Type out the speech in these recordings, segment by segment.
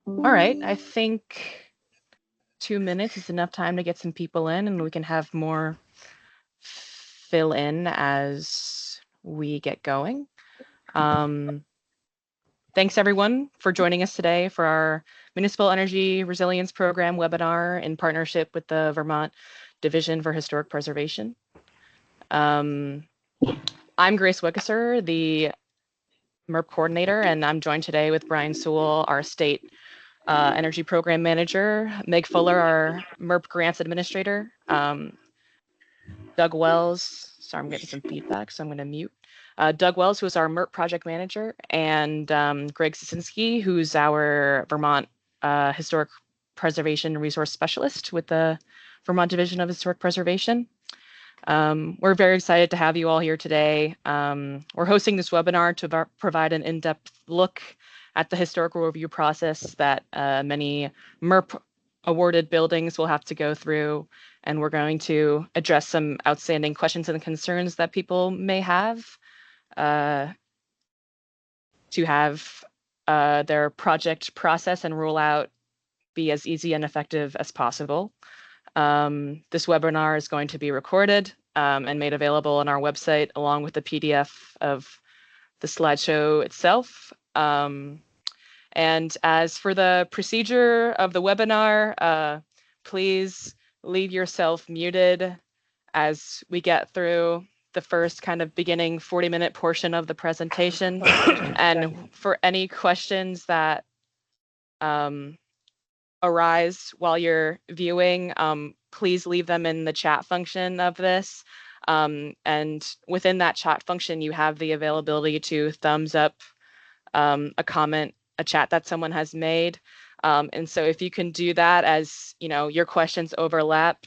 All right, I think 2 minutes is enough time to get some people in, and we can have more fill in as we get going. Thanks everyone for joining us today for our Municipal Energy Resilience Program webinar in partnership with the Vermont Division for Historic Preservation. I'm Grace Wickeser, the MERP coordinator, and I'm joined today with Brian Sewell, our state energy program manager, Meg Fuller, our MERP grants administrator, Doug Wells, sorry, I'm getting some feedback, so I'm going to mute. Doug Wells, who is our MERP project manager, and Greg Sasinski, who's our Vermont Historic Preservation Resource Specialist with the Vermont Division of Historic Preservation. We're very excited to have you all here today. We're hosting this webinar to provide an in-depth look at the historical review process that many MERP awarded buildings will have to go through, and we're going to address some outstanding questions and concerns that people may have to have their project process and rollout be as easy and effective as possible. This webinar is going to be recorded and made available on our website along with the PDF of the slideshow itself. And as for the procedure of the webinar, please leave yourself muted as we get through the first kind of beginning 40-minute portion of the presentation. And for any questions that arise while you're viewing, please leave them in the chat function of this. And within that chat function, you have the availability to thumbs up a comment, a chat that someone has made. And so if you can do that as your questions overlap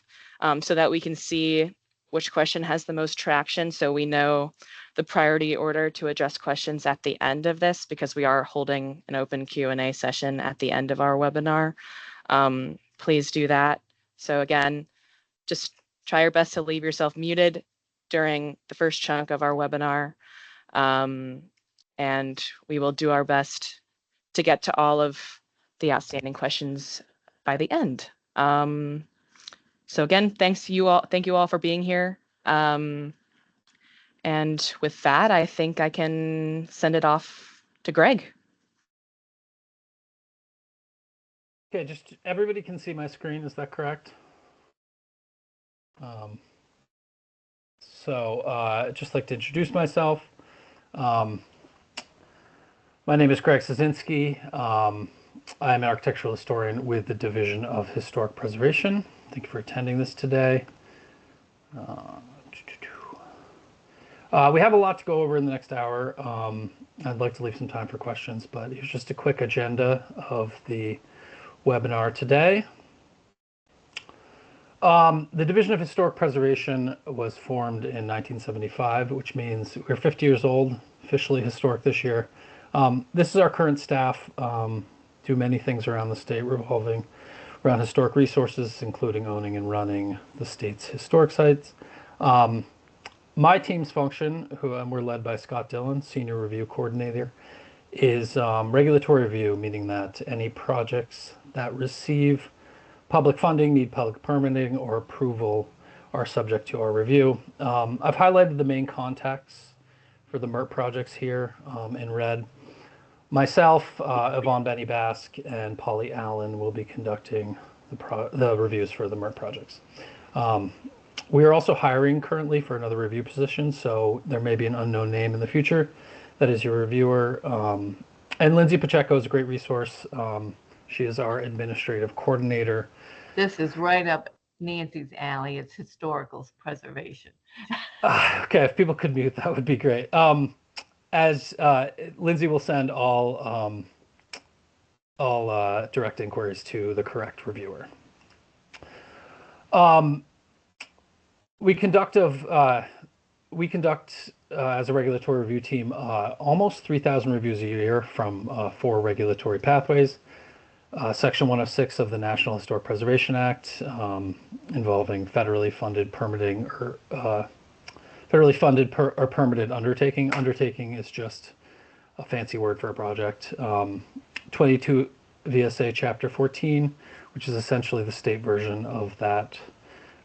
so that we can see which question has the most traction, so we know the priority order to address questions at the end of this, because we are holding an open Q&A session at the end of our webinar. Please do that. So again, just try your best to leave yourself muted during the first chunk of our webinar. And we will do our best to get to all of the outstanding questions by the end. So again, thank you all for being here. And with that, I think I can send it off to Greg. Okay, just everybody can see my screen, is that correct? I'd just like to introduce myself. My name is Greg Sasinski. I'm an architectural historian with the Division of Historic Preservation. Thank you for attending this today. We have a lot to go over in the next hour. I'd like to leave some time for questions, but here's just a quick agenda of the webinar today. The Division of Historic Preservation was formed in 1975, which means we're 50 years old, officially historic this year. This is our current staff, do many things around the state revolving around historic resources, including owning and running the state's historic sites. My team's function, we're led by Scott Dillon, Senior Review Coordinator, is regulatory review, meaning that any projects that receive public funding, need public permitting or approval are subject to our review. I've highlighted the main contacts for the MERP projects here in red. Myself, Yvonne Benny-Bask, and Polly Allen will be conducting the reviews for the MERP projects. We are also hiring currently for another review position, so there may be an unknown name in the future that is your reviewer. And Lindsay Pacheco is a great resource. She is our administrative coordinator. This is right up Nancy's alley. It's historical preservation. Okay, if people could mute, that would be great. As Lindsay will send all direct inquiries to the correct reviewer. We conduct as a regulatory review team almost 3,000 reviews a year from 4 regulatory pathways. Section 106 of the National Historic Preservation Act, involving federally funded permitting or permitted undertaking. Undertaking is just a fancy word for a project. 22 VSA Chapter 14, which is essentially the state version of that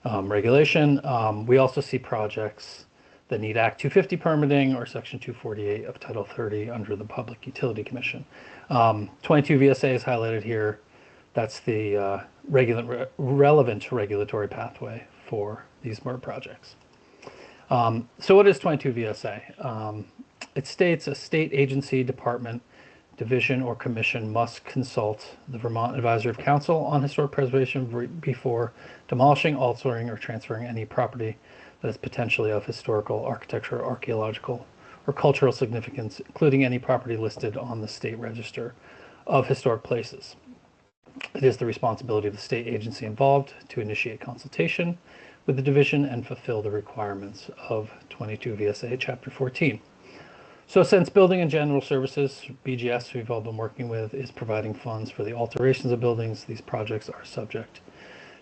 regulation. We also see projects that need Act 250 permitting or Section 248 of Title 30 under the Public Utility Commission. 22 VSA is highlighted here. That's the relevant regulatory pathway for these MERP projects. So what is 22 VSA? It states a state agency, department, division, or commission must consult the Vermont Advisory Council on Historic Preservation before demolishing, altering, or transferring any property that is potentially of historical, architectural, archaeological, or cultural significance, including any property listed on the state register of historic places. It is the responsibility of the state agency involved to initiate consultation with the division and fulfill the requirements of 22 VSA Chapter 14. So since Building and General Services, BGS, we've all been working with, is providing funds for the alterations of buildings, these projects are subject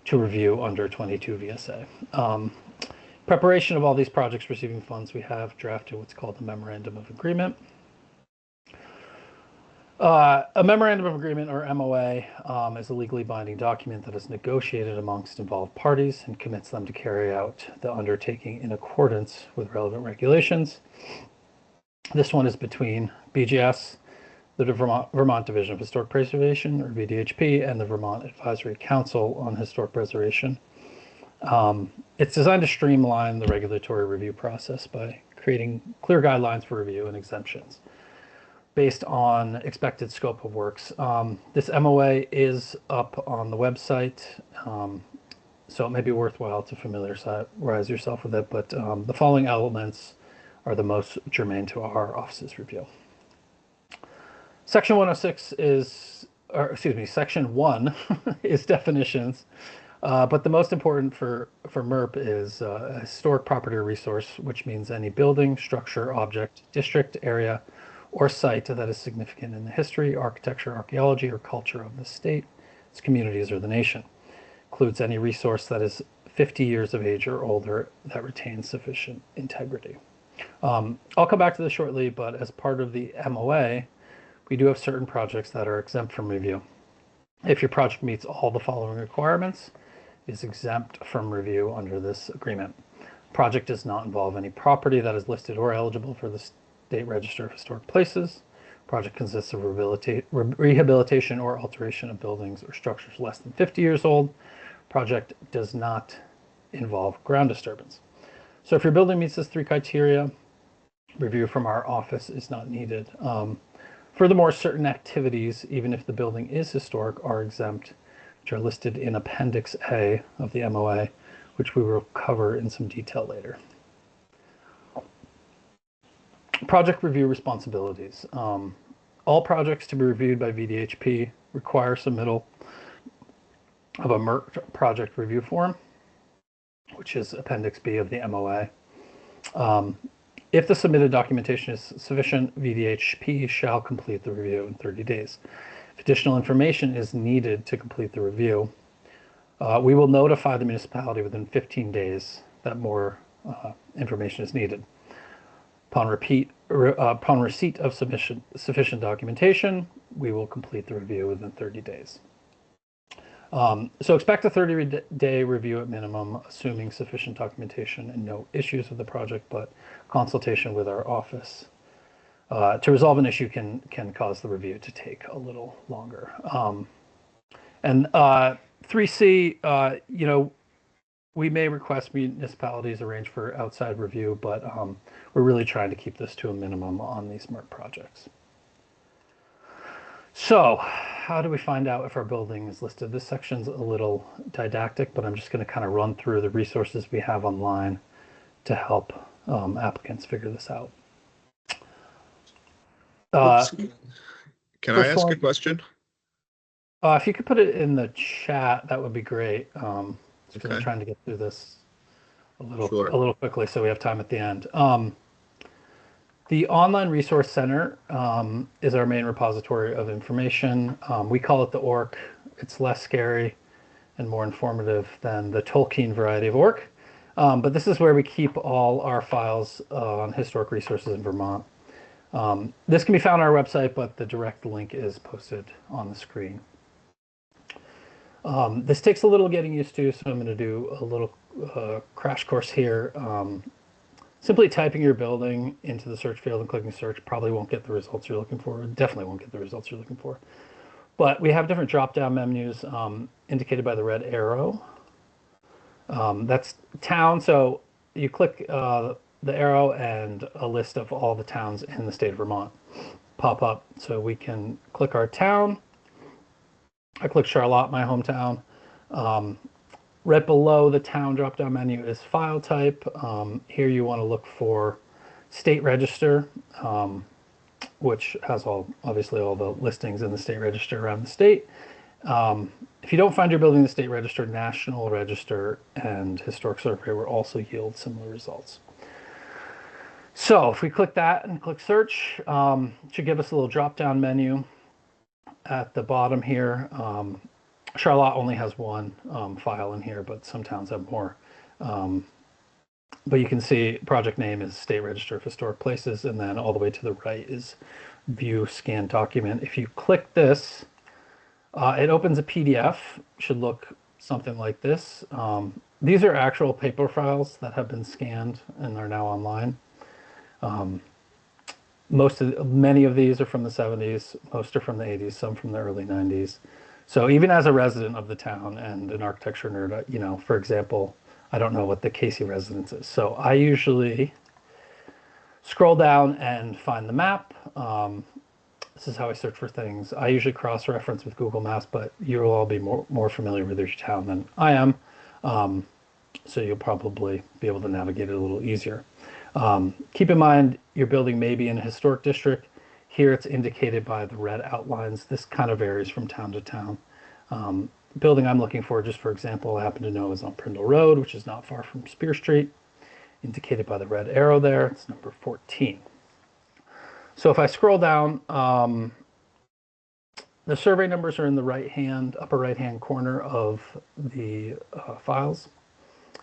to review under 22 VSA. Preparation of all these projects receiving funds, we have drafted what's called the Memorandum of Agreement. A Memorandum of Agreement, or MOA, is a legally binding document that is negotiated amongst involved parties and commits them to carry out the undertaking in accordance with relevant regulations. This one is between BGS, the Vermont Division of Historic Preservation, or VDHP, and the Vermont Advisory Council on Historic Preservation. It's designed to streamline the regulatory review process by creating clear guidelines for review and exemptions based on expected scope of works. This MOA is up on the website, so it may be worthwhile to familiarize yourself with it, but the following elements are the most germane to our office's review. Section 106 is, or excuse me, Section 1 is definitions, but the most important for MERP is a historic property or resource, which means any building, structure, object, district, area, or site that is significant in the history, architecture, archaeology, or culture of the state, its communities, or the nation. Includes any resource that is 50 years of age or older that retains sufficient integrity. I'll come back to this shortly, but as part of the MOA, we do have certain projects that are exempt from review. If your project meets all the following requirements, it is exempt from review under this agreement. Project does not involve any property that is listed or eligible for the State Register of Historic Places. Project consists of rehabilitation or alteration of buildings or structures less than 50 years old. Project does not involve ground disturbance. So if your building meets these three criteria, review from our office is not needed. Furthermore, certain activities, even if the building is historic, are exempt, which are listed in Appendix A of the MOA, which we will cover in some detail later. Project review responsibilities. All projects to be reviewed by VDHP require submittal of a MERP project review form, which is Appendix B of the MOA. If the submitted documentation is sufficient, VDHP shall complete the review in 30 days. If additional information is needed to complete the review, we will notify the municipality within 15 days that more information is needed. Upon receipt of sufficient documentation, we will complete the review within 30 days. So expect a 30-day review at minimum, assuming sufficient documentation and no issues with the project, but consultation with our office to resolve an issue can cause the review to take a little longer. And 3C, we may request municipalities arrange for outside review, but we're really trying to keep this to a minimum on these MERP projects. So how do we find out if our building is listed? This section's a little didactic, but I'm just going to kind of run through the resources we have online to help applicants figure this out. Can I ask a question? If you could put it in the chat, that would be great. Because I'm trying to get through this a little quickly, so we have time at the end. The Online Resource Center is our main repository of information. We call it the ORC. It's less scary and more informative than the Tolkien variety of ORC. But this is where we keep all our files on historic resources in Vermont. This can be found on our website, but the direct link is posted on the screen. This takes a little getting used to, so I'm going to do a little crash course here. Simply typing your building into the search field and clicking search probably won't get the results you're looking for. Definitely won't get the results you're looking for. But we have different drop-down menus indicated by the red arrow. That's town, so you click the arrow and a list of all the towns in the state of Vermont pop up. So we can click our town. I click Charlotte, my hometown. Right below the town drop-down menu is file type. Here you want to look for state register, which has obviously all the listings in the state register around the state. If you don't find your building in the state register, National Register and Historic Survey will also yield similar results. So if we click that and click search, it should give us a little drop-down menu at the bottom here. Charlotte only has one file in here, but some towns have more. But you can see project name is State Register of Historic Places, and then all the way to the right is View Scan Document. If you click this, it opens a PDF. Should look something like this. These are actual paper files that have been scanned and are now online. Many of these are from the 70s, most are from the 80s, some from the early 90s. So even as a resident of the town and an architecture nerd, for example, I don't know what the Casey residence is. So I usually scroll down and find the map. This is how I search for things. I usually cross-reference with Google Maps, but you'll all be more familiar with your town than I am. So you'll probably be able to navigate it a little easier. Keep in mind, your building may be in a historic district. Here it's indicated by the red outlines. This kind of varies from town to town. The building I'm looking for, just for example, I happen to know is on Prindle Road, which is not far from Spear Street, indicated by the red arrow there. It's number 14. So if I scroll down, the survey numbers are in the upper right-hand corner of the files,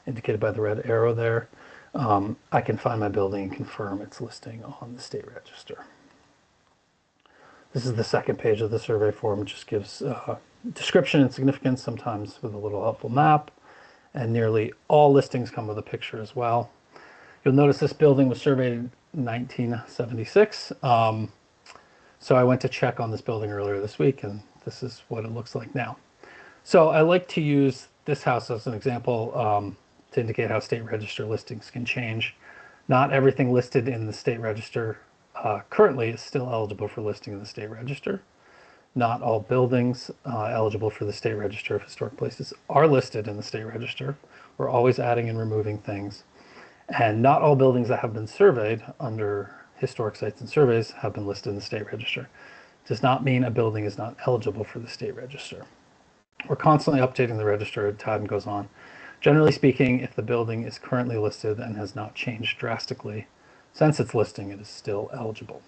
indicated by the red arrow there. I can find my building and confirm its listing on the state register. This is the second page of the survey form. It just gives description and significance, sometimes with a little helpful map. And nearly all listings come with a picture as well. You'll notice this building was surveyed in 1976. So I went to check on this building earlier this week, and this is what it looks like now. So I like to use this house as an example to indicate how state register listings can change. Not everything listed in the state register currently is still eligible for listing in the state register. Not all buildings eligible for the state register of historic places are listed in the state register. We're always adding and removing things. And not all buildings that have been surveyed under historic sites and surveys have been listed in the state register. Does not mean a building is not eligible for the state register. We're constantly updating the register as time goes on. Generally speaking, if the building is currently listed and has not changed drastically since its listing, it is still eligible.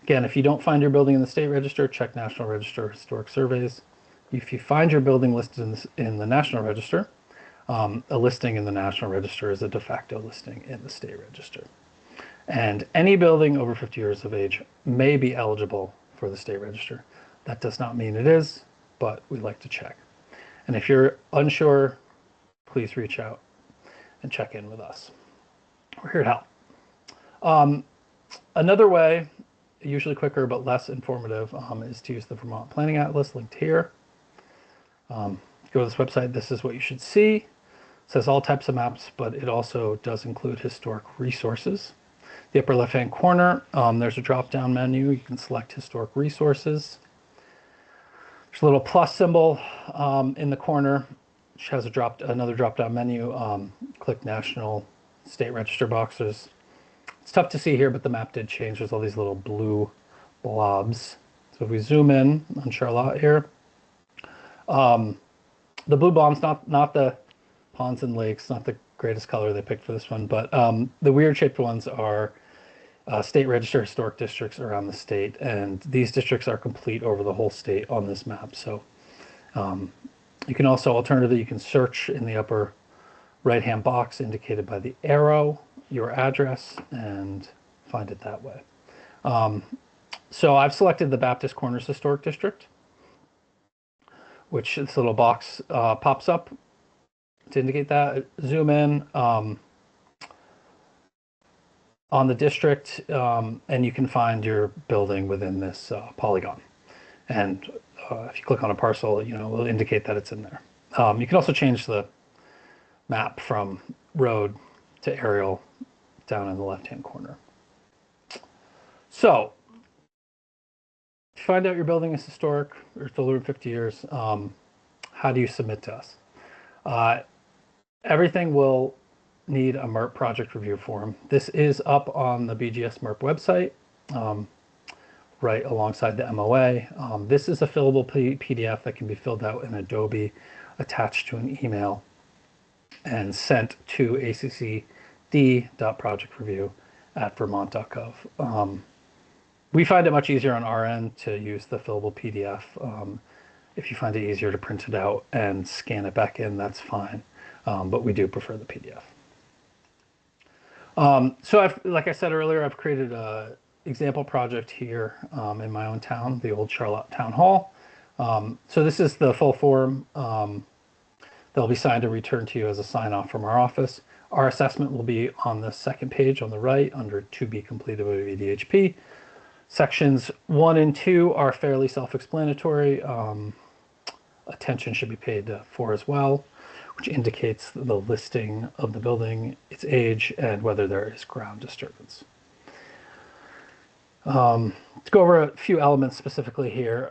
Again, if you don't find your building in the state register, check National Register Historic Surveys. If you find your building listed in the National Register, a listing in the National Register is a de facto listing in the state register. And any building over 50 years of age may be eligible for the state register. That does not mean it is, but we like to check. And if you're unsure, please reach out and check in with us. We're here to help. Another way, usually quicker but less informative, is to use the Vermont Planning Atlas linked here. Go to this website, this is what you should see. It says all types of maps, but it also does include historic resources. The upper left-hand corner, there's a drop-down menu. You can select historic resources. There's a little plus symbol in the corner, which has another drop-down menu. Click National State Register boxes. It's tough to see here, but the map did change. There's all these little blue blobs. So if we zoom in on Charlotte here, the blue bombs, not the ponds and lakes, not the greatest color they picked for this one, but the weird shaped ones are state register historic districts around the state, and these districts are complete over the whole state on this map. So you can also, alternatively, you can search in the upper right-hand box indicated by the arrow, your address, and find it that way. So I've selected the Baptist Corners Historic District, which this little box pops up to indicate that. Zoom in on the district, and you can find your building within this polygon. And if you click on a parcel, it will indicate that it's in there. You can also change the map from road to aerial down in the left-hand corner. So, to find out your building is historic or it's older than 50 years, how do you submit to us? Everything will need a MERP project review form. This is up on the BGS MERP website, right alongside the MOA. This is a fillable PDF that can be filled out in Adobe, attached to an email, and sent to accd.projectreview@vermont.gov. We find it much easier on our end to use the fillable PDF. If you find it easier to print it out and scan it back in, that's fine. But we do prefer the PDF. So like I said earlier, I've created an example project here in my own town, the Old Charlotte Town Hall. So this is the full form. They'll be signed and returned to you as a sign off from our office. Our assessment will be on the second page on the right under to be completed by VDHP. Sections 1 and 2 are fairly self-explanatory. Attention should be paid for as well, which indicates the listing of the building, its age, and whether there is ground disturbance. To go over a few elements specifically here,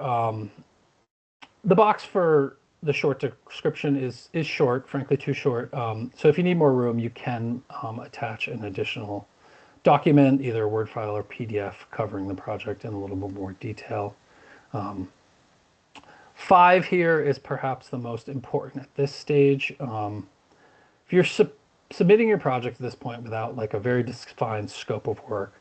the box for the short description is short, frankly too short. So if you need more room, you can attach an additional document, either a Word file or PDF, covering the project in a little bit more detail. 5 here is perhaps the most important at this stage. If you're submitting your project at this point without like a very defined scope of work,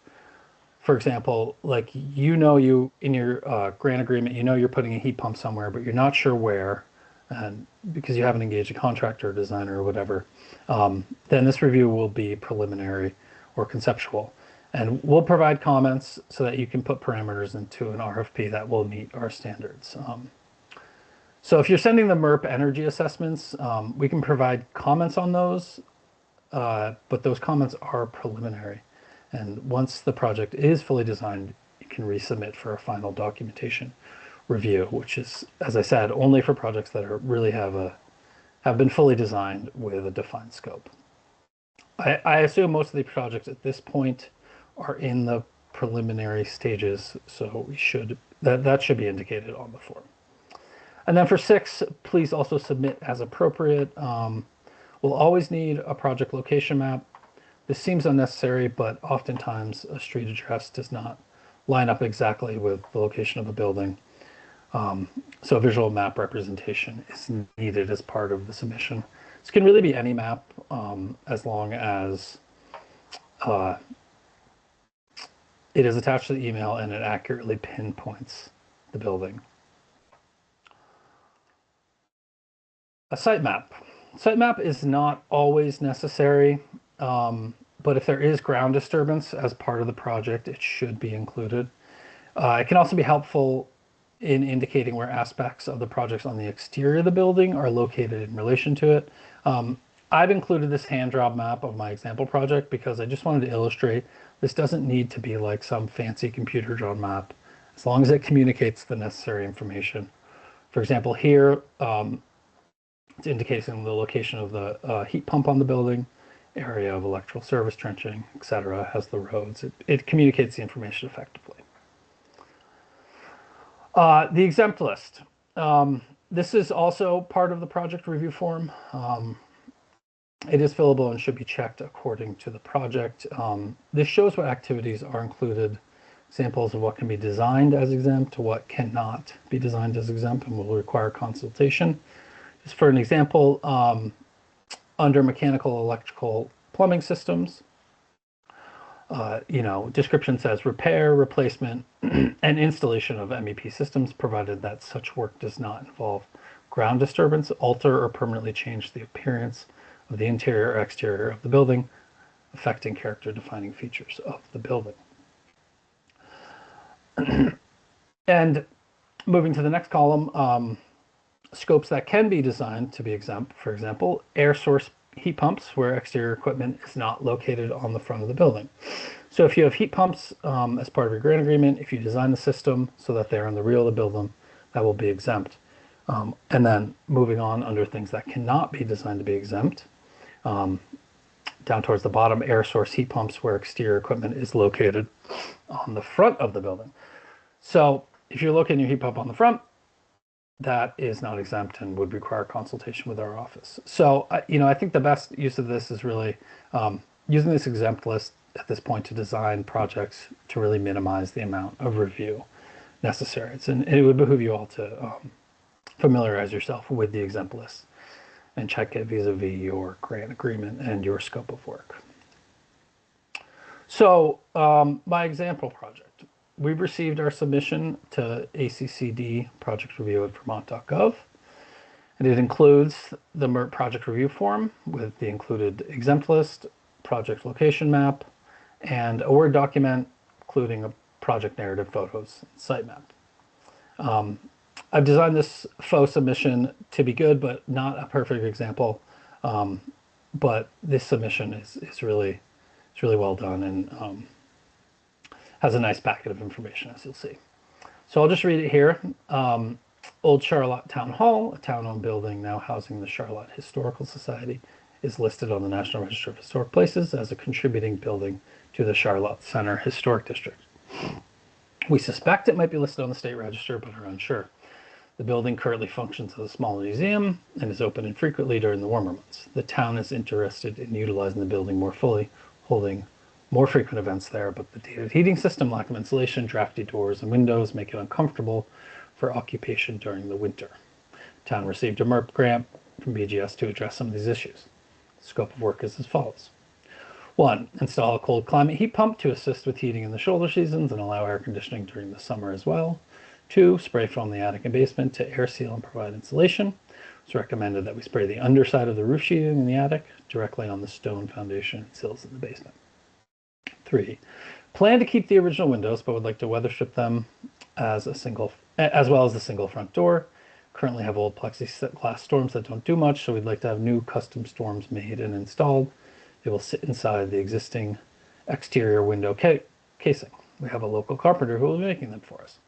for example, like you in your grant agreement, you're putting a heat pump somewhere, but you're not sure where, and because you haven't engaged a contractor or designer or whatever, then this review will be preliminary or conceptual. And we'll provide comments so that you can put parameters into an RFP that will meet our standards. So if you're sending the MERP energy assessments, we can provide comments on those, but those comments are preliminary. And once the project is fully designed, you can resubmit for a final documentation review, which is, as I said, only for projects that are really have been fully designed with a defined scope. I assume most of the projects at this point are in the preliminary stages, so that should be indicated on the form. And then for 6, please also submit as appropriate. We'll always need a project location map. This seems unnecessary, but oftentimes a street address does not line up exactly with the location of a building. So a visual map representation is needed as part of the submission. This can really be any map, as long as it is attached to the email and it accurately pinpoints the building. A site map. Site map is not always necessary, but if there is ground disturbance as part of the project, it should be included. It can also be helpful in indicating where aspects of the projects on the exterior of the building are located in relation to it. I've included this hand drawn map of my example project because I just wanted to illustrate this doesn't need to be like some fancy computer drawn map, as long as it communicates the necessary information. For example, here, it's indicating the location of the heat pump on the building, area of electrical service trenching, etc., has the roads. It communicates the information effectively. The exempt list. This is also part of the project review form. It is fillable and should be checked according to the project. This shows what activities are included, examples of what can be designed as exempt to what cannot be designed as exempt and will require consultation. Just for an example, under mechanical, electrical, plumbing systems, description says repair, replacement, and installation of MEP systems, provided that such work does not involve ground disturbance, alter or permanently change the appearance of the interior or exterior of the building, affecting character defining features of the building. And moving to the next column, scopes that can be designed to be exempt, for example, air source heat pumps where exterior equipment is not located on the front of the building. So if you have heat pumps as part of your grant agreement, if you design the system so that they're on the rear of the building, that will be exempt. And then moving on under things that cannot be designed to be exempt, down towards the bottom, air source heat pumps where exterior equipment is located on the front of the building. So if you're locating your heat pump on the front, that is not exempt and would require consultation with our office. So, I think the best use of this is really using this exempt list at this point to design projects to really minimize the amount of review necessary. And it would behoove you all to familiarize yourself with the exempt list and check it vis-a-vis your grant agreement and your scope of work. So my example project. We've received our submission to ACCD project review at vermont.gov, and it includes the MERP project review form with the included exempt list, project location map, and a Word document including a project narrative, photos, and site map. I've designed this faux submission to be good, but not a perfect example. But this submission is really well done and has a nice packet of information, as you'll see. So I'll just read it here. Old Charlotte Town Hall, a town-owned building now housing the Charlotte Historical Society, is listed on the National Register of Historic Places as a contributing building to the Charlotte Center Historic District. We suspect it might be listed on the state register, but are unsure. The building currently functions as a small museum and is open infrequently during the warmer months. The town is interested in utilizing the building more fully, holding more frequent events there, but the dated heating system, lack of insulation, drafty doors and windows make it uncomfortable for occupation during the winter. The town received a MERP grant from BGS to address some of these issues. The scope of work is as follows. 1. Install a cold climate heat pump to assist with heating in the shoulder seasons and allow air conditioning during the summer as well. 2. Spray foam the attic and basement to air seal and provide insulation. It's recommended that we spray the underside of the roof sheeting in the attic directly on the stone foundation and sills in the basement. 3. Plan to keep the original windows, but would like to weather strip them as well as the single front door. Currently have old plexiglass storms that don't do much, so we'd like to have new custom storms made and installed. They will sit inside the existing exterior window casing. We have a local carpenter who will be making them for us.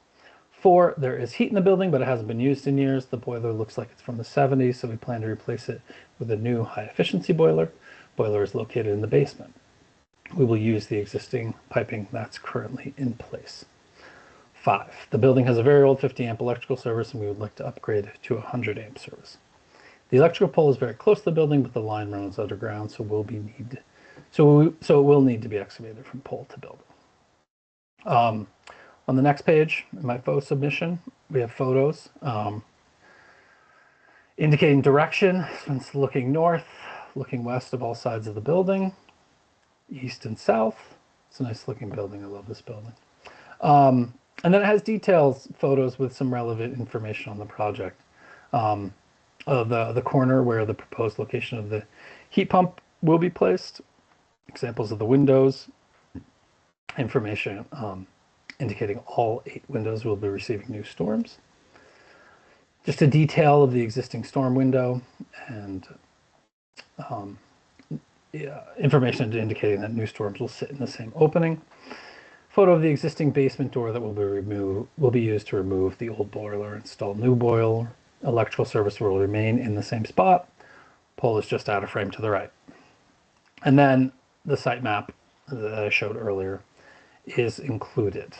4, there is heat in the building, but it hasn't been used in years. The boiler looks like it's from the 70s, so we plan to replace it with a new high-efficiency boiler. Boiler is located in the basement. We will use the existing piping that's currently in place. 5, the building has a very old 50-amp electrical service, and we would like to upgrade to a 100-amp service. The electrical pole is very close to the building, but the line runs underground, so it will need to be excavated from pole to building. On the next page, in my faux submission, we have photos indicating direction. This one's looking north, looking west of all sides of the building, east and south. It's a nice looking building. I love this building. And then it has details, photos with some relevant information on the project. The corner where the proposed location of the heat pump will be placed, examples of the windows, information indicating all 8 windows will be receiving new storms. Just a detail of the existing storm window and information indicating that new storms will sit in the same opening. Photo of the existing basement door that will be used to remove the old boiler, install new boiler. Electrical service will remain in the same spot. Pole is just out of frame to the right. And then the site map that I showed earlier is included,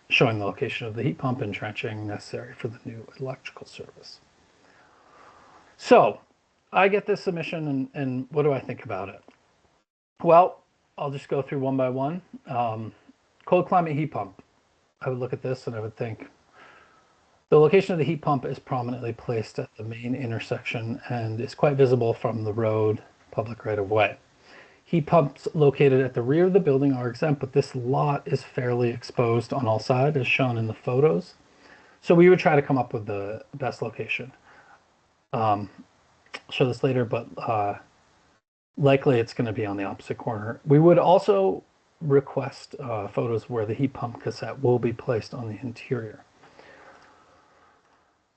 showing the location of the heat pump and trenching necessary for the new electrical service. So I get this submission, and what do I think about it? Well, I'll just go through one by one. Cold climate heat pump. I would look at this and I would think the location of the heat pump is prominently placed at the main intersection and is quite visible from the road, public right of way. Heat pumps located at the rear of the building are exempt, but this lot is fairly exposed on all sides, as shown in the photos. So we would try to come up with the best location. I'll show this later, but likely it's going to be on the opposite corner. We would also request photos where the heat pump cassette will be placed on the interior.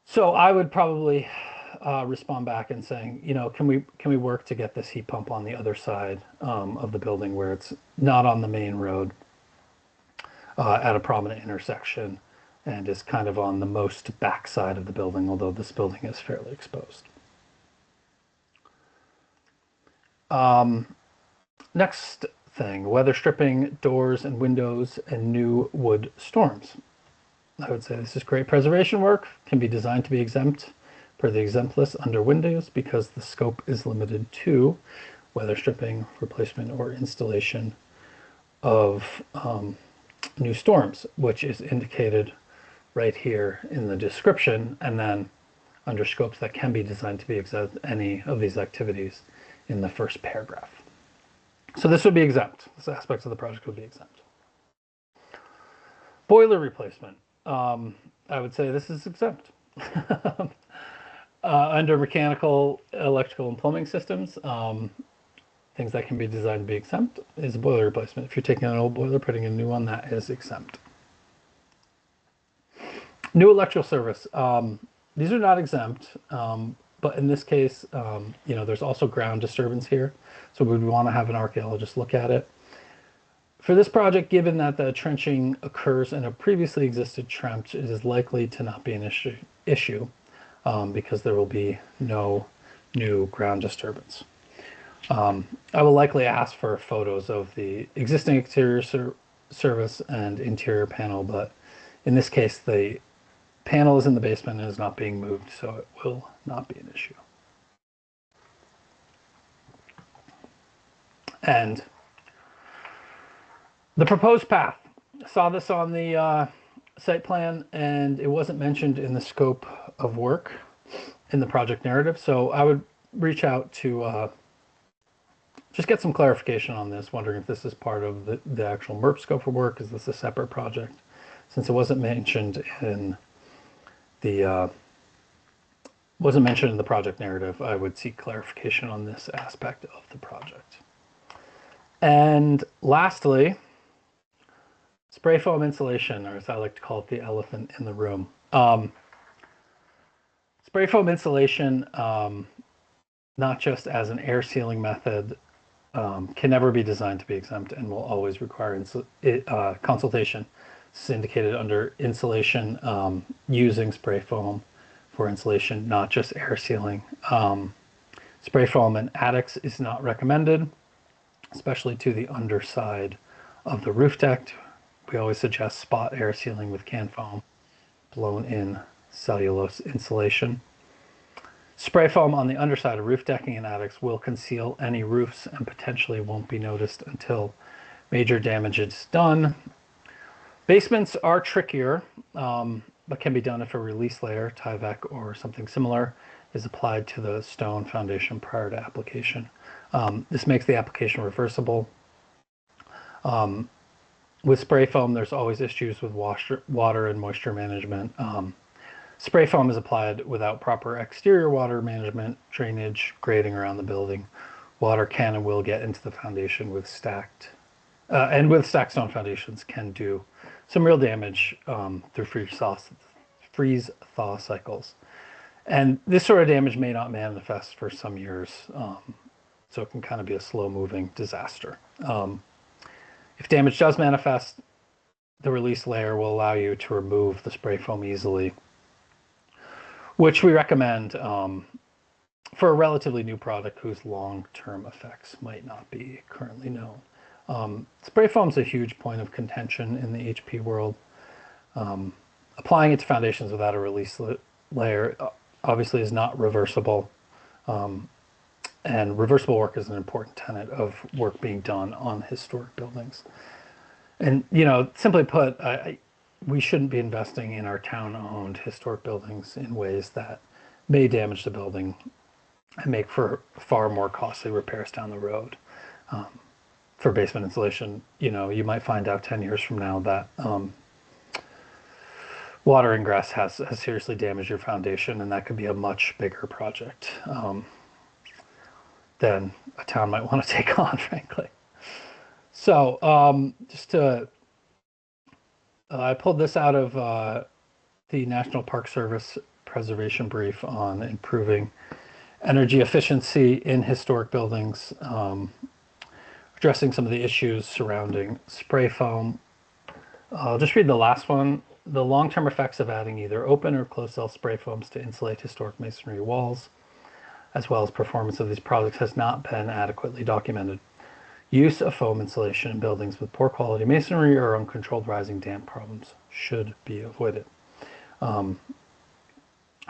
So I would probably respond back and saying, you know, can we work to get this heat pump on the other side of the building where it's not on the main road at a prominent intersection and is kind of on the most back side of the building, although this building is fairly exposed. Next thing, weather stripping doors and windows and new wood storms. I would say this is great preservation work, can be designed to be exempt per the exempt list under windows because the scope is limited to weather stripping, replacement, or installation of new storms, which is indicated right here in the description, and then under scopes that can be designed to be exempt, any of these activities in the first paragraph. So this would be exempt. This aspect of the project would be exempt. Boiler replacement. I would say this is exempt. Under mechanical, electrical, and plumbing systems, things that can be designed to be exempt is a boiler replacement. If you're taking an old boiler, putting a new one, that is exempt. New electrical service. These are not exempt, but in this case, you know, there's also ground disturbance here. So we would want to have an archaeologist look at it. For this project, given that the trenching occurs in a previously existed trench, it is likely to not be an issue because there will be no new ground disturbance. I will likely ask for photos of the existing exterior service and interior panel, but in this case, the panel is in the basement and is not being moved, so it will not be an issue. And the proposed path. Saw this on the site plan, and it wasn't mentioned in the scope of work in the project narrative. So I would reach out to just get some clarification on this, wondering if this is part of the actual MERP scope of work. Is this a separate project? Since it wasn't mentioned in the project narrative, I would seek clarification on this aspect of the project. And lastly, spray foam insulation, or as I like to call it, the elephant in the room. Spray foam insulation, not just as an air sealing method, can never be designed to be exempt and will always require consultation. This is indicated under insulation using spray foam for insulation, not just air sealing. Spray foam in attics is not recommended, especially to the underside of the roof deck. We always suggest spot air sealing with can foam, blown in cellulose insulation. Spray foam on the underside of roof decking and attics will conceal any roofs and potentially won't be noticed until major damage is done. Basements are trickier, but can be done if a release layer, Tyvek or something similar, is applied to the stone foundation prior to application. This makes the application reversible. With spray foam, there's always issues with water and moisture management. Spray foam is applied without proper exterior water management, drainage, grading around the building. Water can and will get into the foundation with stacked stone foundations can do some real damage through freeze-thaw cycles. And this sort of damage may not manifest for some years, so it can kind of be a slow-moving disaster. If damage does manifest, the release layer will allow you to remove the spray foam easily, which we recommend for a relatively new product whose long-term effects might not be currently known. Spray foam is a huge point of contention in the HP world. Applying it to foundations without a release layer obviously is not reversible. And reversible work is an important tenet of work being done on historic buildings. And, you know, simply put, we shouldn't be investing in our town-owned historic buildings in ways that may damage the building and make for far more costly repairs down the road. For basement insulation, you know, you might find out 10 years from now that water ingress has seriously damaged your foundation, and that could be a much bigger project than a town might want to take on, frankly. So just to, I pulled this out of the National Park Service preservation brief on improving energy efficiency in historic buildings, addressing some of the issues surrounding spray foam. I'll just read the last one. The long-term effects of adding either open or closed cell spray foams to insulate historic masonry walls, as well as performance of these products, has not been adequately documented. Use of foam insulation in buildings with poor quality masonry or uncontrolled rising damp problems should be avoided. I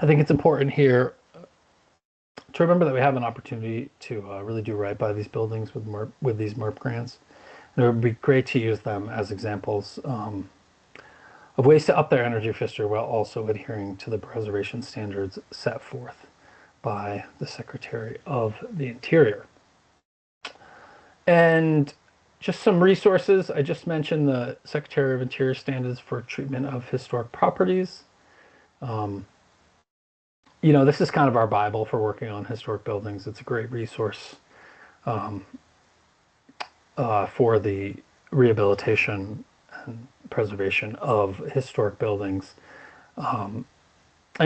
think it's important here to remember that we have an opportunity to really do right by these buildings with these MERP grants. And it would be great to use them as examples of ways to up their energy efficiency while also adhering to the preservation standards set forth by the Secretary of the Interior. And just some resources. I just mentioned the Secretary of Interior standards for treatment of historic properties. You know, this is kind of our Bible for working on historic buildings. It's a great resource for the rehabilitation and preservation of historic buildings. And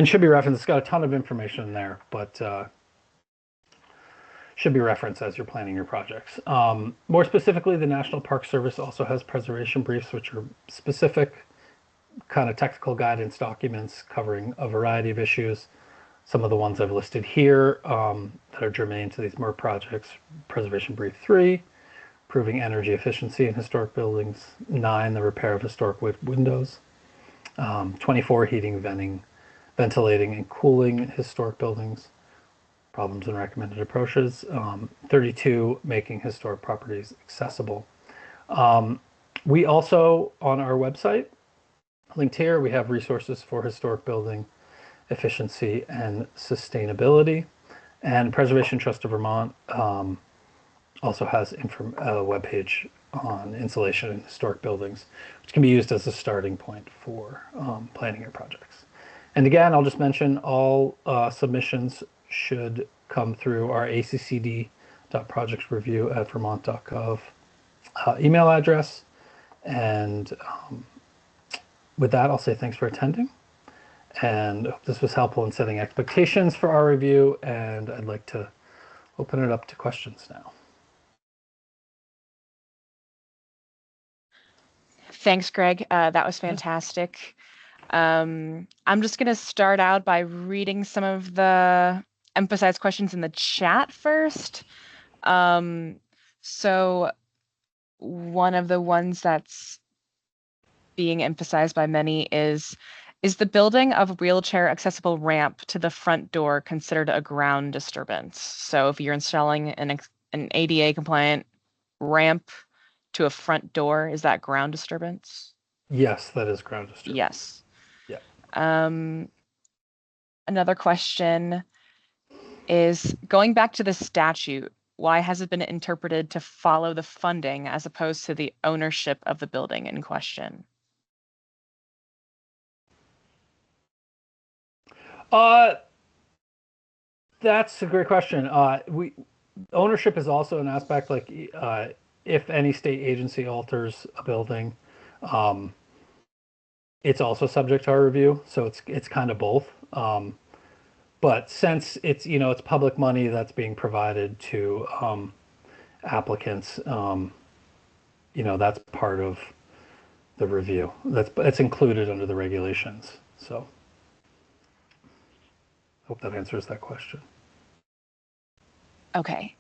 should be referenced. It's got a ton of information in there, but should be referenced as you're planning your projects. More specifically, the National Park Service also has preservation briefs, which are specific kind of technical guidance documents covering a variety of issues. Some of the ones I've listed here that are germane to these MERP projects: Preservation Brief 3, Improving Energy Efficiency in Historic Buildings; 9, the Repair of Historic Windows; 24, Heating, Ventilating, and Cooling Historic Buildings, Problems and Recommended Approaches; 32, Making Historic Properties Accessible. We also, on our website, linked here, we have resources for historic building efficiency and sustainability. And Preservation Trust of Vermont also has a webpage on insulation in historic buildings, which can be used as a starting point for planning your projects. And again, I'll just mention all submissions should come through our accd.projectsreview@vermont.gov email address. And with that, I'll say thanks for attending. And I hope this was helpful in setting expectations for our review. And I'd like to open it up to questions now. Thanks, Greg. That was fantastic. I'm just going to start out by reading some of the emphasized questions in the chat first. So one of the ones that's being emphasized by many is the building of a wheelchair accessible ramp to the front door considered a ground disturbance? So if you're installing an ADA compliant ramp to a front door, is that ground disturbance? Yes, that is ground disturbance. Yes. Yeah. Another question is, going back to the statute, why has it been interpreted to follow the funding as opposed to the ownership of the building in question? That's a great question. Ownership is also an aspect, like if any state agency alters a building, it's also subject to our review. So it's kind of both. But since it's, you know, it's public money that's being provided to applicants, you know, that's part of the review. That's included under the regulations. So hope that answers that question. Okay.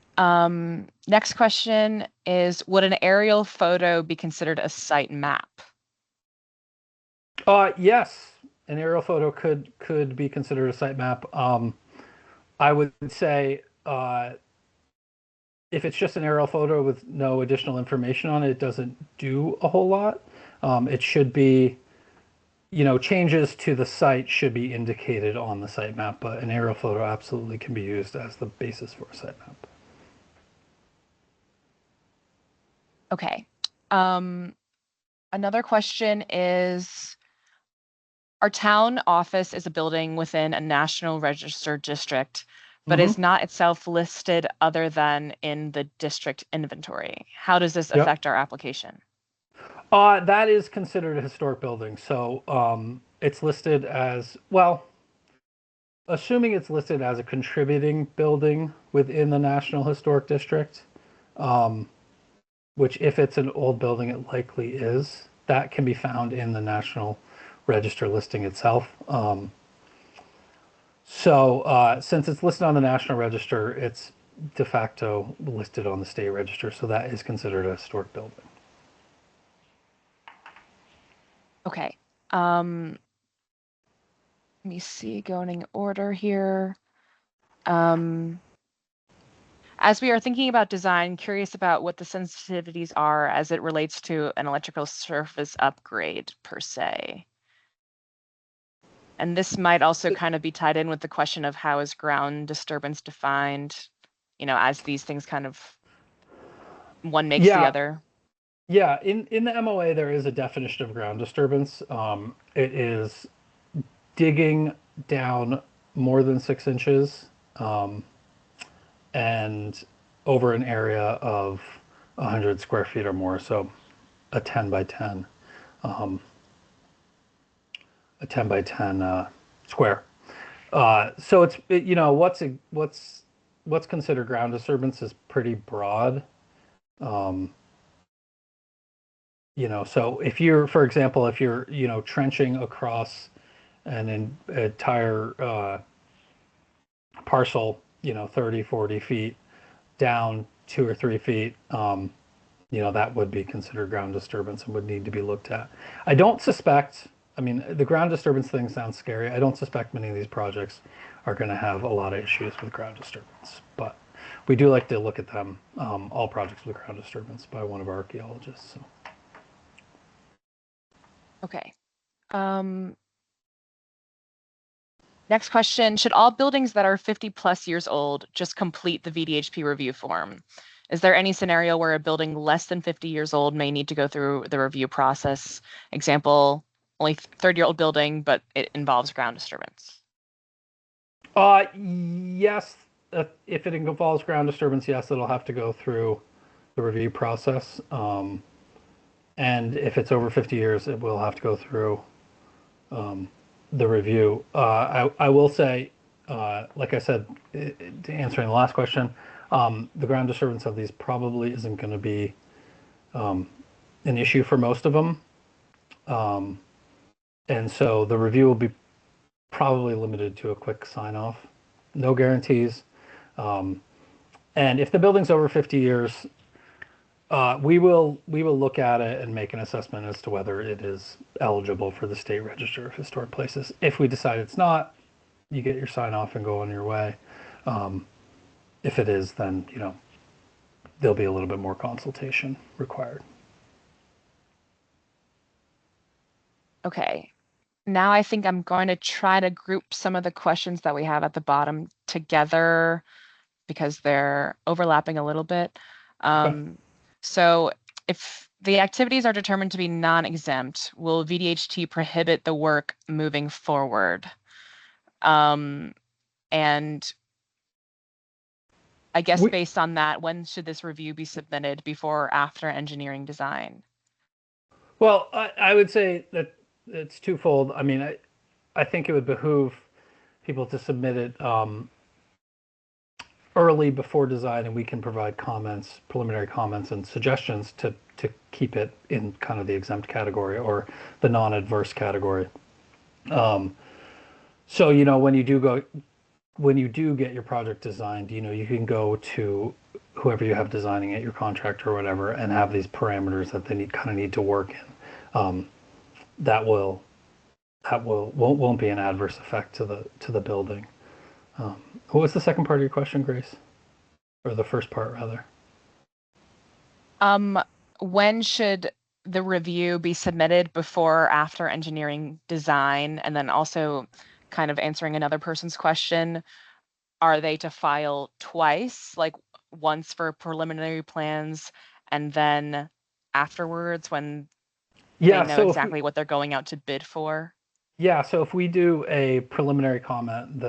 Next question is, would an aerial photo be considered a site map? Yes, an aerial photo could be considered a site map. I would say if it's just an aerial photo with no additional information on it, it doesn't do a whole lot. It should be, you know, changes to the site should be indicated on the site map, but an aerial photo absolutely can be used as the basis for a site map. Okay. Another question is, our town office is a building within a national registered district. but is not itself listed other than in the district inventory. How does this affect our application? That is considered a historic building. So it's listed as, well, assuming it's listed as a contributing building within the National Historic District, which if it's an old building, it likely is, that can be found in the National Register listing itself. Since it's listed on the National Register, it's de facto listed on the state register. So that is considered a historic building. Okay. Let me see, going in order here. As we are thinking about design, curious about what the sensitivities are as it relates to an electrical surface upgrade per se. And this might also kind of be tied in with the question of how is ground disturbance defined, as these things kind of one makes the other. Yeah, in the MOA, there is a definition of ground disturbance. It is digging down more than 6 inches and over an area of 100 square feet or more. So a 10 by 10, a 10 by 10 square. So what's considered ground disturbance is pretty broad. So if you're, for example, if you're, trenching across an entire parcel, 30, 40 feet down 2 or 3 feet, that would be considered ground disturbance and would need to be looked at. I don't suspect, the ground disturbance thing sounds scary. I don't suspect many of these projects are going to have a lot of issues with ground disturbance, but we do like to look at them, all projects with ground disturbance by one of our archaeologists. So. Okay. Next question, should all buildings that are 50 plus years old just complete the VDHP review form? Is there any scenario where a building less than 50 years old may need to go through the review process? Example, only 30-year-old building, but it involves ground disturbance. Yes, if it involves ground disturbance, yes, it'll have to go through the review process. And if it's over 50 years, it will have to go through the review. I will say, like I said, answering the last question, the ground disturbance of these probably isn't going to be an issue for most of them. And so the review will be probably limited to a quick sign off, no guarantees. And if the building's over 50 years, we will look at it and make an assessment as to whether it is eligible for the State Register of Historic Places. If we decide it's not, you get your sign off and go on your way. If it is, then there'll be a little bit more consultation required. Okay. Now I think I'm going to try to group some of the questions that we have at the bottom together because they're overlapping a little bit. So if the activities are determined to be non-exempt, will VDHT prohibit the work moving forward? And I guess based on that, when should this review be submitted, before or after engineering design? Well, I would say that it's twofold. I think it would behoove people to submit it early before design, and we can provide comments, preliminary comments and suggestions to keep it in kind of the exempt category or the non-adverse category. So, when you do get your project designed, you can go to whoever you have designing it, your contractor or whatever, and have these parameters that they need to work in. That won't be an adverse effect to the building. What was the second part of your question, Grace? Or the first part, rather? When should the review be submitted, before or after engineering design? And then also kind of answering another person's question, are they to file twice, like once for preliminary plans and then afterwards when they know exactly what they're going out to bid for? Yeah, so if we do a preliminary comment,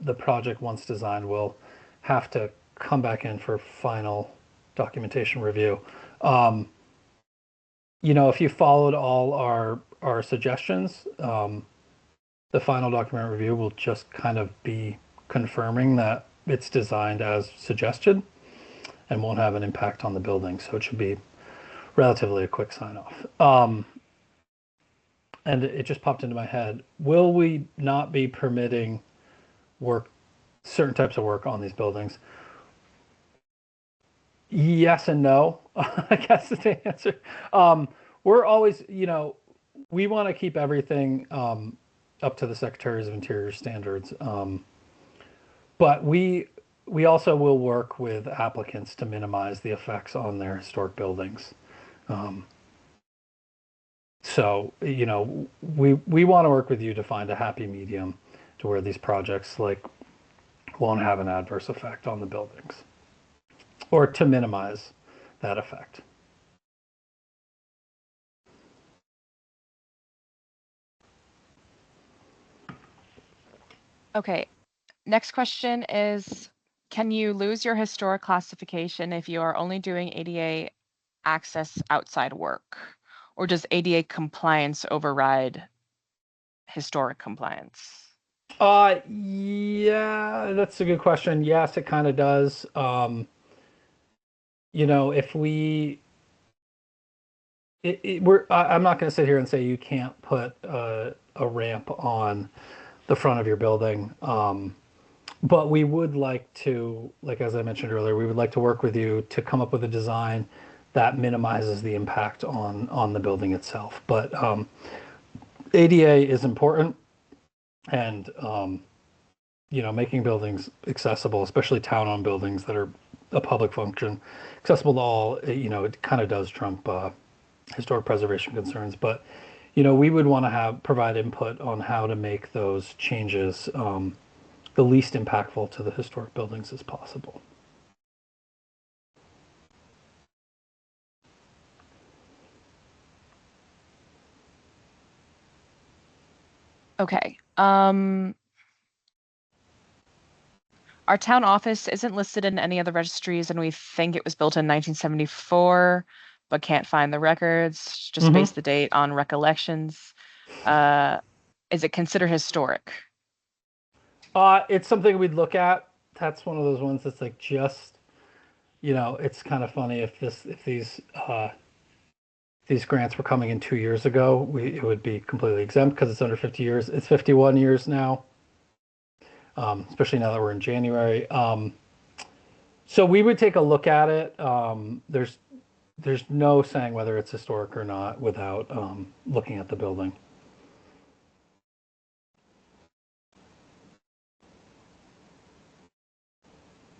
the project, once designed, will have to come back in for final documentation review. If you followed all our suggestions, the final document review will just kind of be confirming that it's designed as suggested and won't have an impact on the building. So it should be relatively a quick sign off. And it just popped into my head. Will we not be permitting certain types of work on these buildings? Yes and no, I guess is the answer. We're always, we want to keep everything up to the Secretaries of Interior standards. But we also will work with applicants to minimize the effects on their historic buildings. So, we want to work with you to find a happy medium to where these projects won't have an adverse effect on the buildings, or to minimize that effect. Okay, next question is, can you lose your historic classification if you are only doing ADA access outside work? Or does ADA compliance override historic compliance? Yeah, that's a good question. Yes, it kind of does. If I'm not going to sit here and say you can't put a ramp on the front of your building. But we would like to, as I mentioned earlier, we would like to work with you to come up with a design that minimizes the impact on the building itself. But ADA is important, and making buildings accessible, especially town-owned buildings that are a public function, accessible to all, it kind of does trump historic preservation concerns. But we would want to provide input on how to make those changes the least impactful to the historic buildings as possible. Okay. Our town office isn't listed in any of the registries, and we think it was built in 1974, but can't find the records. Just base the date on recollections. Is it considered historic? It's something we'd look at. That's one of those ones that's it's kind of funny if these grants were coming in 2 years ago, it would be completely exempt because it's under 50 years. It's 51 years now, especially now that we're in January. So we would take a look at it. There's no saying whether it's historic or not without looking at the building.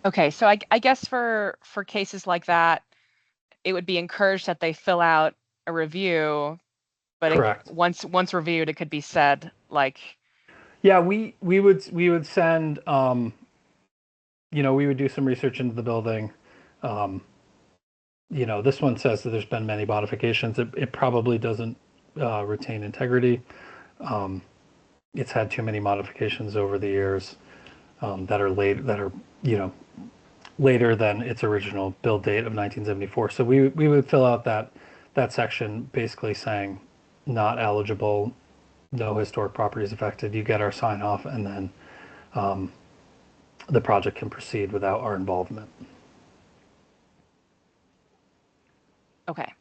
Okay, so I guess for cases like that, it would be encouraged that they fill out a review, but Correct. Once reviewed, it could be said Yeah, we would send we would do some research into the building. This one says that there's been many modifications. It probably doesn't retain integrity. It's had too many modifications over the years that are later than its original build date of 1974. So we would fill out that section basically saying not eligible, no historic properties affected. You get our sign off, and then the project can proceed without our involvement. okay.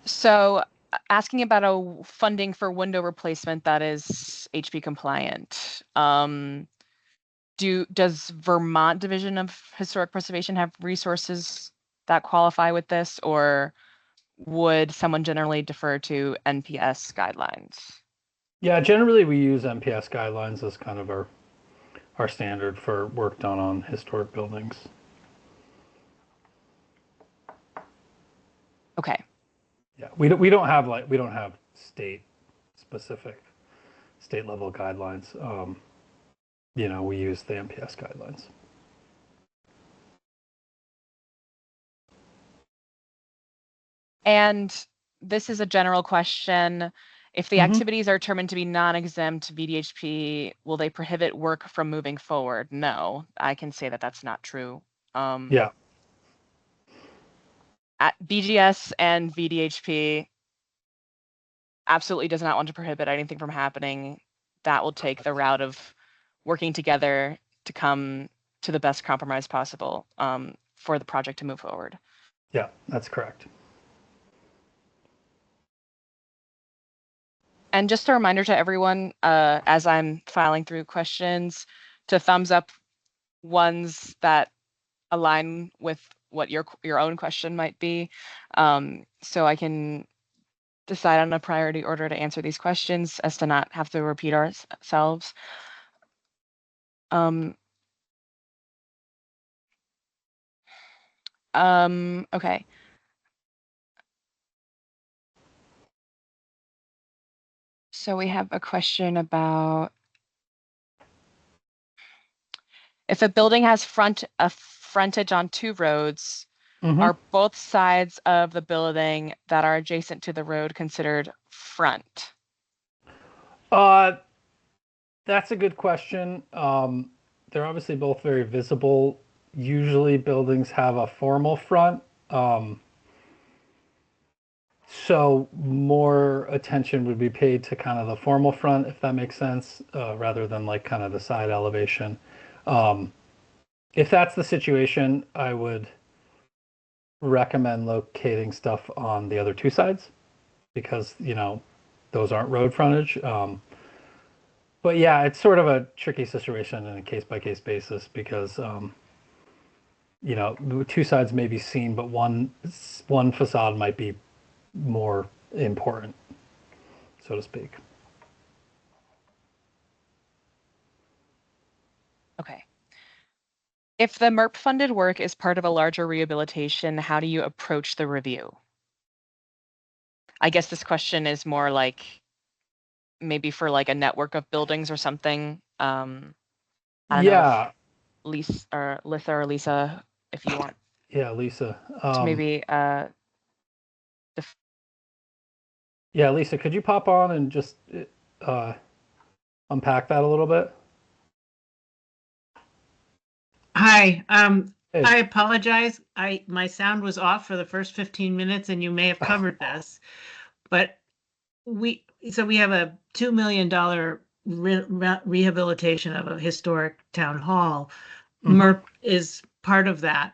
So asking about a funding for window replacement that is HP compliant. Does Vermont Division of Historic Preservation have resources that qualify with this, or would someone generally defer to NPS guidelines? Yeah, generally we use NPS guidelines as kind of our standard for work done on historic buildings. Okay. Yeah, we don't have state level guidelines. We use the NPS guidelines. And this is a general question. If the activities are determined to be non-exempt VDHP, will they prohibit work from moving forward? No, I can say that that's not true. Yeah. At BGS and VDHP absolutely does not want to prohibit anything from happening. That will take the route of working together to come to the best compromise possible for the project to move forward. Yeah, that's correct. And just a reminder to everyone, as I'm filing through questions, to thumbs up ones that align with what your own question might be, so I can decide on a priority order to answer these questions as to not have to repeat ourselves. Okay. So we have a question about if a building has frontage on 2 roads, are both sides of the building that are adjacent to the road considered front? That's a good question. They're obviously both very visible. Usually buildings have a formal front. So more attention would be paid to kind of the formal front, if that makes sense, rather than like kind of the side elevation. If that's the situation, I would recommend locating stuff on the other 2 sides because, those aren't road frontage. But yeah, it's sort of a tricky situation in a case by case basis because, 2 sides may be seen, but one facade might be more important, so to speak. Okay. If the MERP funded work is part of a larger rehabilitation, how do you approach the review? I guess this question is more like maybe for like a network of buildings or something. I don't know if Lisa or Lisa, if you want. Yeah, Lisa. To maybe yeah, Lisa, could you pop on and just unpack that a little bit? Hi, Hey. I apologize. My sound was off for the first 15 minutes and you may have covered this, but we have a $2 million rehabilitation of a historic town hall. MERP is part of that.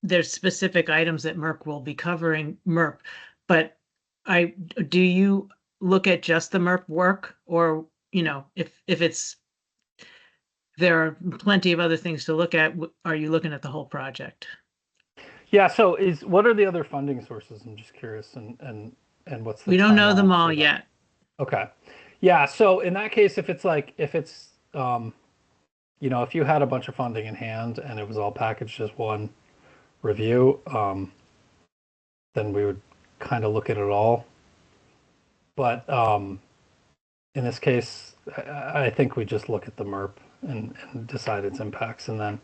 There's specific items that MERP will be covering MERP, but do you look at just the MERP work, or if it's there are plenty of other things to look at, are you looking at the whole project? Yeah, so what are the other funding sources? I'm just curious, and what's the We don't know them timeline all for that? yet. Okay. Yeah, so in that case, if you had a bunch of funding in hand and it was all packaged as one review, then we would kind of look at it all. But in this case, I think we just look at the MERP and decide its impacts, and then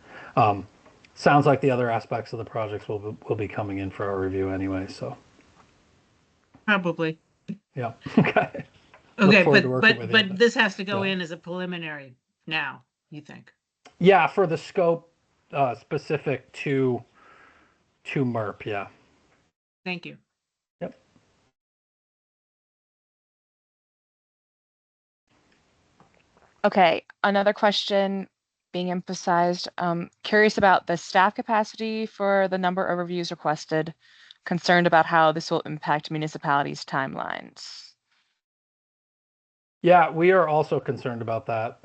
sounds like the other aspects of the projects will be coming in for our review anyway. So Probably. yeah, okay. Okay, but this has to go in as a preliminary now, you think? Yeah, for the scope specific to MERP, yeah. Thank you. Yep. Okay, another question being emphasized. Curious about the staff capacity for the number of reviews requested, concerned about how this will impact municipalities' timelines. Yeah, we are also concerned about that.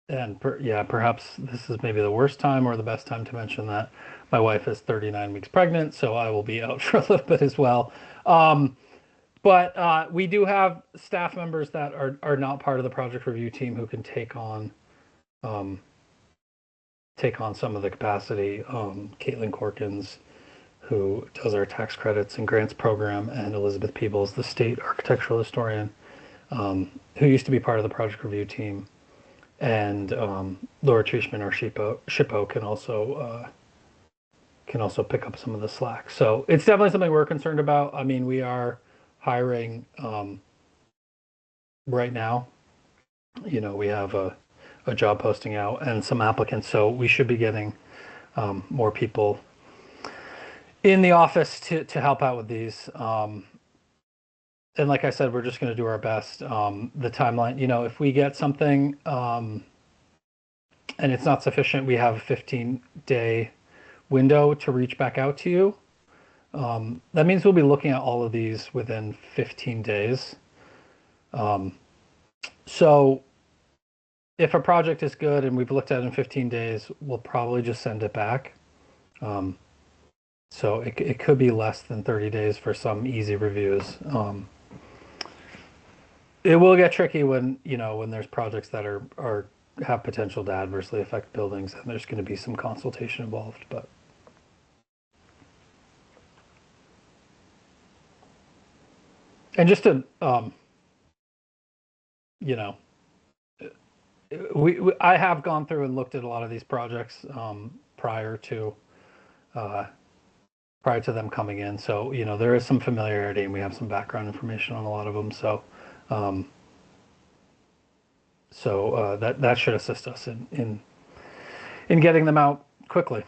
And perhaps this is maybe the worst time or the best time to mention that my wife is 39 weeks pregnant, so I will be out for a little bit as well. But we do have staff members that are not part of the project review team who can take on some of the capacity. Caitlin Corkins, who does our tax credits and grants program, and Elizabeth Peebles, the state architectural historian, who used to be part of the project review team. And Laura Treishman, our SHPO, can also can also pick up some of the slack. So it's definitely something we're concerned about. I mean, we are hiring right now. You know, we have a job posting out and some applicants, so we should be getting more people in the office to help out with these. And like I said, we're just going to do our best. The timeline, you know, if we get something and it's not sufficient, we have a 15-day window to reach back out to you. That means we'll be looking at all of these within 15 days. So if a project is good and we've looked at it in 15 days, we'll probably just send it back. So it could be less than 30 days for some easy reviews. It will get tricky when, you know, when there's projects that are have potential to adversely affect buildings, and there's going to be some consultation involved, but. And just to, you know, I have gone through and looked at a lot of these projects prior to them coming in. So, you know, there is some familiarity and we have some background information on a lot of them. So, that should assist us in getting them out quickly.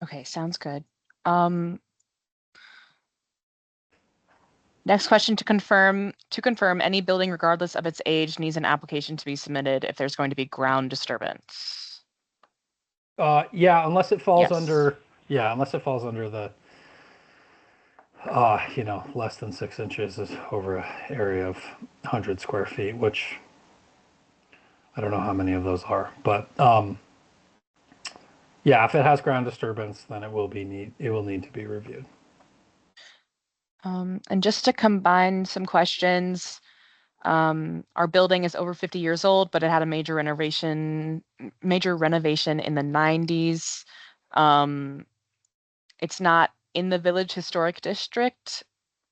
Okay, sounds good. Next question, to confirm any building regardless of its age needs an application to be submitted if there's going to be ground disturbance. Yeah, unless it falls Yes. under the you know, less than 6 inches is over an area of 100 square feet, which I don't know how many of those are, but yeah, if it has ground disturbance, then it will need to be reviewed. And just to combine some questions, our building is over 50 years old, but it had a major renovation in the 90s. It's not in the Village Historic District,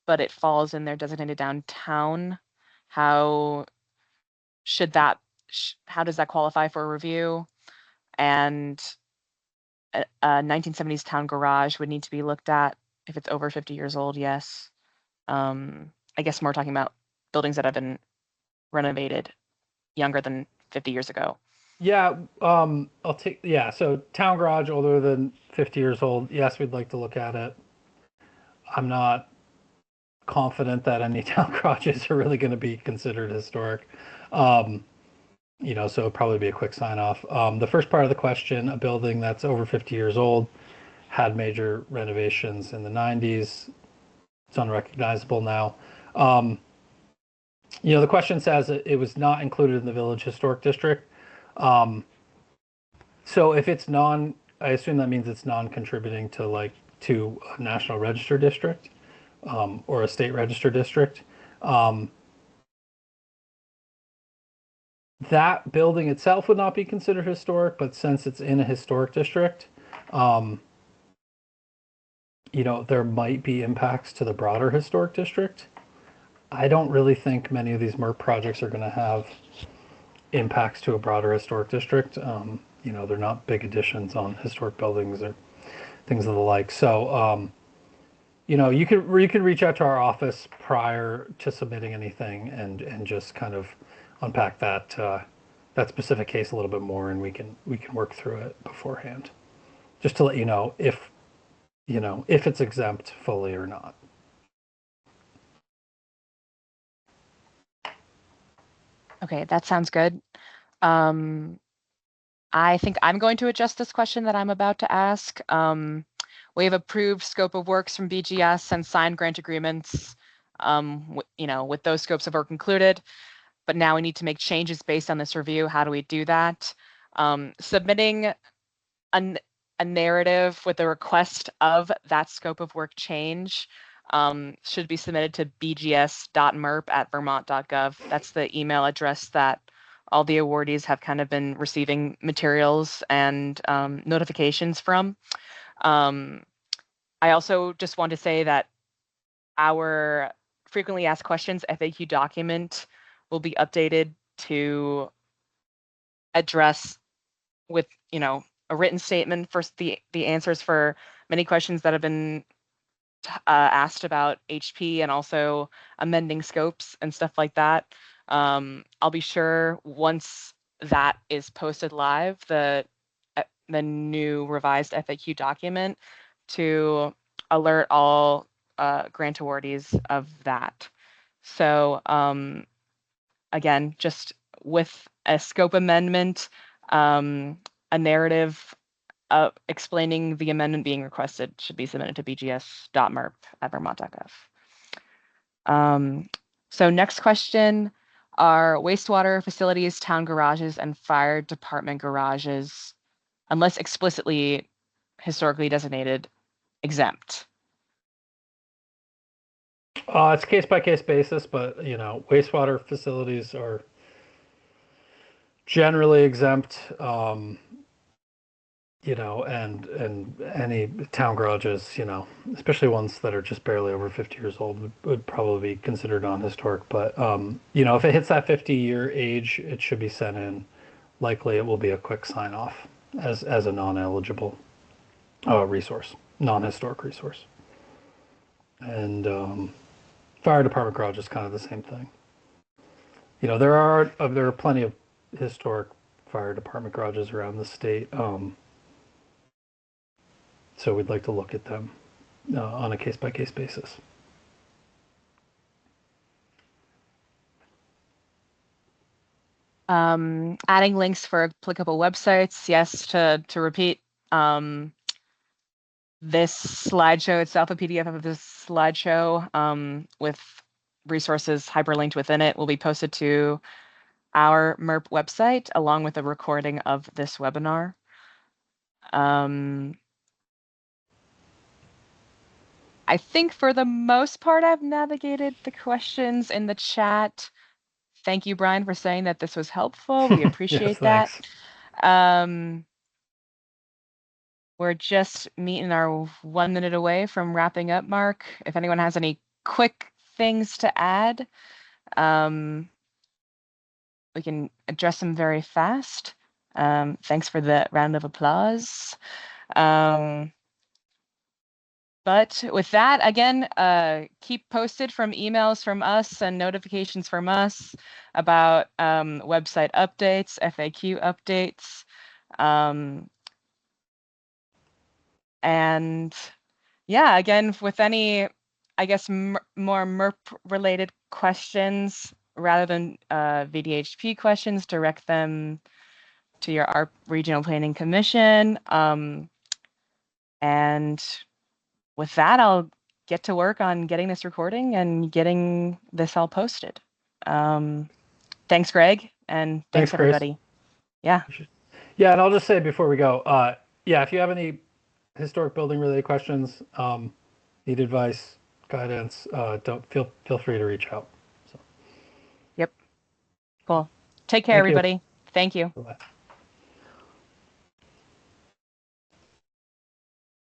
but it falls in their designated downtown. How does that qualify for a review? And a 1970s town garage would need to be looked at if it's over 50 years old, yes. I guess more talking about buildings that have been renovated younger than 50 years ago. Yeah, so town garage older than 50 years old, yes, we'd like to look at it. I'm not confident that any town garages are really going to be considered historic. You know, so it'll probably be a quick sign off. The first part of the question, a building that's over 50 years old, had major renovations in the 90s. It's unrecognizable now. You know, the question says it was not included in the Village Historic District. So if it's I assume that means it's non-contributing to a National Register District or a State Register District. That building itself would not be considered historic, but since it's in a historic district, you know, there might be impacts to the broader historic district. I don't really think many of these MERP projects are going to have impacts to a broader historic district. You know, they're not big additions on historic buildings or things of the like. So, you know, you could reach out to our office prior to submitting anything and just kind of unpack that specific case a little bit more, and we can work through it beforehand, just to let you know if it's exempt fully or not. Okay, that sounds good. I think I'm going to adjust this question that I'm about to ask. We have approved scope of works from BGS and signed grant agreements, you know, with those scopes of work included. But now we need to make changes based on this review. How do we do that? Submitting a narrative with a request of that scope of work change should be submitted to bgs.merp@vermont.gov. That's the email address that all the awardees have kind of been receiving materials and notifications from. I also just want to say that our frequently asked questions FAQ document will be updated to address with, a written statement for the answers for many questions that have been asked about HP and also amending scopes and stuff like that. I'll be sure once that is posted live, the new revised FAQ document, to alert all grant awardees of that. So again, just with a scope amendment, a narrative explaining the amendment being requested should be submitted to bgs.merp@vermont.gov. So next question, are wastewater facilities, town garages, and fire department garages, unless explicitly historically designated, exempt? It's case-by-case basis, but wastewater facilities are generally exempt. And any town garages, especially ones that are just barely over 50 years old, would probably be considered non-historic. But if it hits that 50-year age, it should be sent in. Likely, it will be a quick sign-off as a non-eligible resource, non-historic resource. And fire department garage is kind of the same thing. There are plenty of historic fire department garages around the state. So we'd like to look at them on a case-by-case basis. Adding links for applicable websites. Yes, to repeat, this slideshow itself, a PDF of this slideshow with resources hyperlinked within it, will be posted to our MERP website along with a recording of this webinar. I think for the most part, I've navigated the questions in the chat. Thank you, Brian, for saying that this was helpful. We appreciate yes, that. We're just meeting our 1 minute away from wrapping up, Mark. If anyone has any quick things to add, we can address them very fast. Thanks for the round of applause. But with that, again, keep posted from emails from us and notifications from us about website updates, FAQ updates. And yeah, again, with any, I guess, more MERP related questions, rather than VDHP questions, direct them to your Regional Planning Commission. And with that, I'll get to work on getting this recording and getting this all posted. Thanks, Greg, and thanks everybody. Grace. Yeah. Yeah, and I'll just say before we go, if you have any historic building related questions, need advice, guidance, don't feel free to reach out. So. Yep. Cool. Take care, everybody. Thank you. Bye-bye.